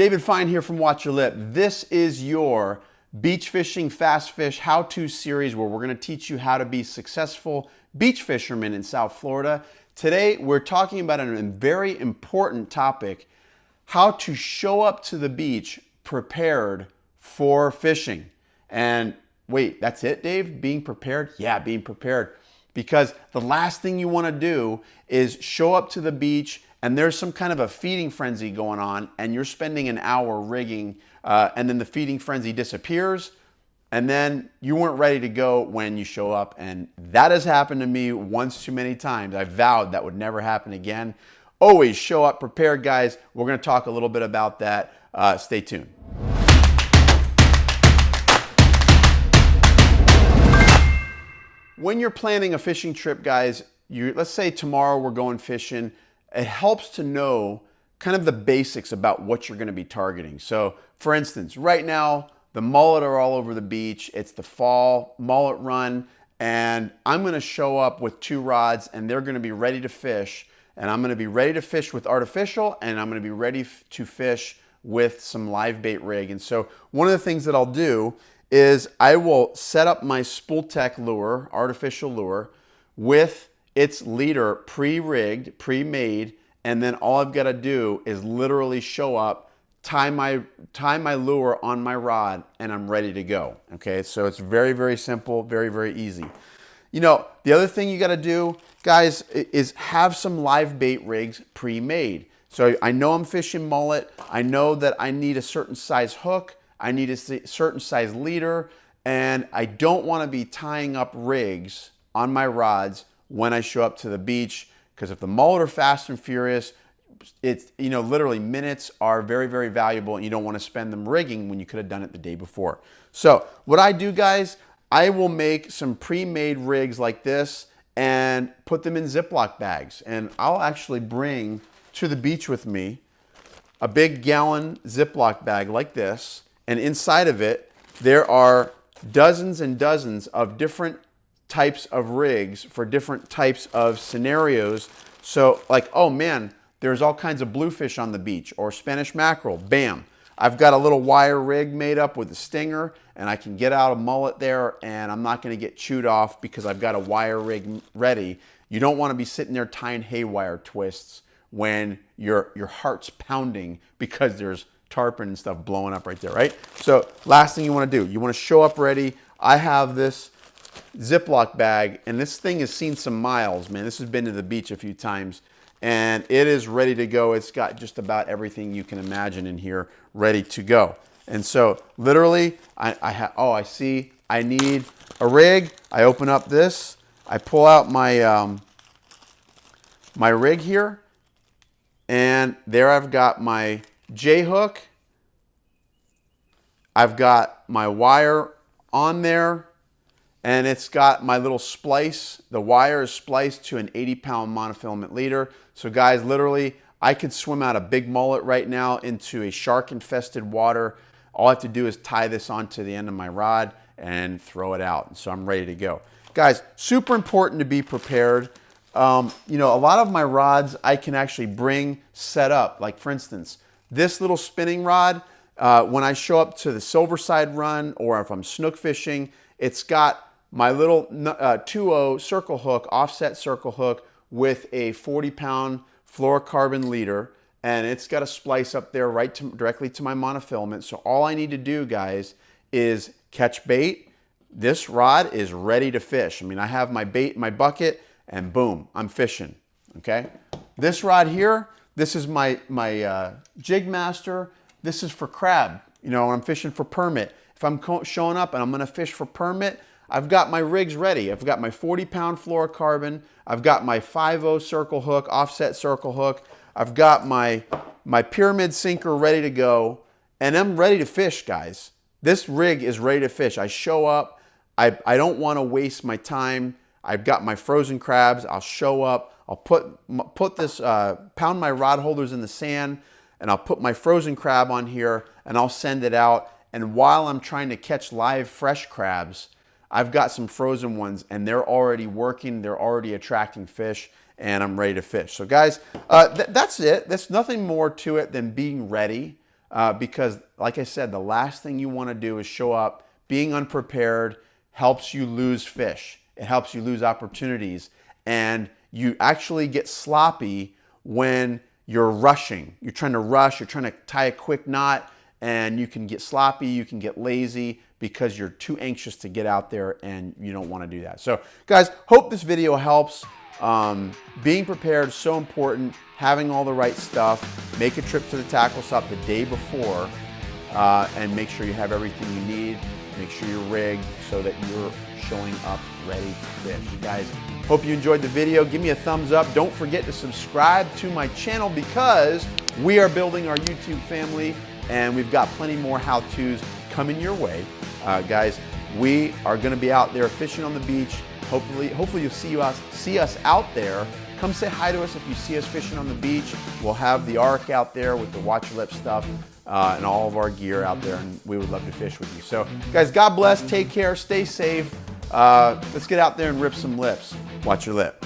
David Fine here from Watch Your Lip. This is your beach fishing fast fish how-to series where we're going to teach you how to be successful beach fishermen in South Florida. Today we're talking about a very important topic, how to show up to the beach prepared for fishing. And wait, that's it, Dave? Being prepared? Yeah, being prepared. Because the last thing you want to do is show up to the beach and there's some kind of a feeding frenzy going on and you're spending an hour rigging and then the feeding frenzy disappears and then you weren't ready to go when you show up. And that has happened to me once too many times. I vowed that would never happen again. Always show up prepared, guys. We're going to talk a little bit about that. Stay tuned. When you're planning a fishing trip, guys, let's say tomorrow we're going fishing, it helps to know kind of the basics about what you're going to be targeting. So for instance, right now, the mullet are all over the beach. It's the fall mullet run, and I'm going to show up with 2 rods and they're going to be ready to fish. And I'm going to be ready to fish with artificial and I'm going to be ready to fish with some live bait rig. And so one of the things that I'll do is I will set up my Spooltech lure, artificial lure, with its leader pre-rigged, pre-made, and then all I've got to do is literally show up, tie my lure on my rod, and I'm ready to go. Okay, so it's very, very simple, very, very easy. You know, the other thing you got to do, guys, is have some live bait rigs pre-made. So I know I'm fishing mullet. I know that I need a certain size hook. I need a certain size leader, and I don't want to be tying up rigs on my rods when I show up to the beach, because if the mullet are fast and furious, it's, you know, literally minutes are very, very valuable and you don't want to spend them rigging when you could have done it the day before. So what I do, guys, I will make some pre-made rigs like this and put them in Ziploc bags. And I'll actually bring to the beach with me a big gallon Ziploc bag like this. And inside of it, there are dozens and dozens of different types of rigs for different types of scenarios. So like, oh man, there's all kinds of bluefish on the beach or Spanish mackerel, bam. I've got a little wire rig made up with a stinger and I can get out a mullet there and I'm not gonna get chewed off because I've got a wire rig ready. You don't wanna be sitting there tying haywire twists when your heart's pounding because there's tarpon and stuff blowing up right there, right? So last thing you wanna do, you wanna show up ready. I have this Ziploc bag and this thing has seen some miles, man. This has been to the beach a few times and it is ready to go. It's got just about everything you can imagine in here ready to go. And so literally I see I need a rig. I open up this, I pull out my my rig here, and there I've got my J hook. I've got my wire on there, and it's got my little splice. The wire is spliced to an 80-pound monofilament leader. So guys, literally, I could swim out a big mullet right now into a shark-infested water. All I have to do is tie this onto the end of my rod and throw it out. And so I'm ready to go. Guys, super important to be prepared. You know, a lot of my rods I can actually bring set up. Like for instance, this little spinning rod, when I show up to the Silverside run or if I'm snook fishing, it's got my little 2.0 circle hook, offset circle hook with a 40-pound fluorocarbon leader, and it's got a splice up there directly to my monofilament. So all I need to do, guys, is catch bait. This rod is ready to fish. I mean, I have my bait in my bucket, and boom, I'm fishing, okay? This rod here, this is my Jigmaster. This is for crab, you know, when I'm fishing for permit. If I'm showing up and I'm gonna fish for permit, I've got my rigs ready. I've got my 40-pound fluorocarbon. I've got my 5.0 circle hook, offset circle hook. I've got my pyramid sinker ready to go, and I'm ready to fish, guys. This rig is ready to fish. I show up. I don't want to waste my time. I've got my frozen crabs. I'll show up. I'll put this, pound my rod holders in the sand, and I'll put my frozen crab on here, and I'll send it out. And while I'm trying to catch live fresh crabs, I've got some frozen ones and they're already working, they're already attracting fish, and I'm ready to fish. So guys, that's it. There's nothing more to it than being ready. because like I said, the last thing you want to do is show up being unprepared. Helps you lose fish. It helps you lose opportunities, and you actually get sloppy when you're rushing. You're trying to rush, you're trying to tie a quick knot, and you can get sloppy, you can get lazy because you're too anxious to get out there, and you don't want to do that. So guys, hope this video helps. Being prepared is so important, having all the right stuff. Make a trip to the tackle shop the day before, and make sure you have everything you need. Make sure you're rigged so that you're showing up ready to fish. Guys, hope you enjoyed the video. Give me a thumbs up. Don't forget to subscribe to my channel because we are building our YouTube family, and we've got plenty more how-tos coming your way. Guys, we are going to be out there fishing on the beach. Hopefully you'll see us out there. Come say hi to us if you see us fishing on the beach. We'll have the arc out there with the Watch Your Lips stuff and all of our gear out there, and we would love to fish with you. So guys, God bless, take care, stay safe. Let's get out there and rip some lips. Watch your lip.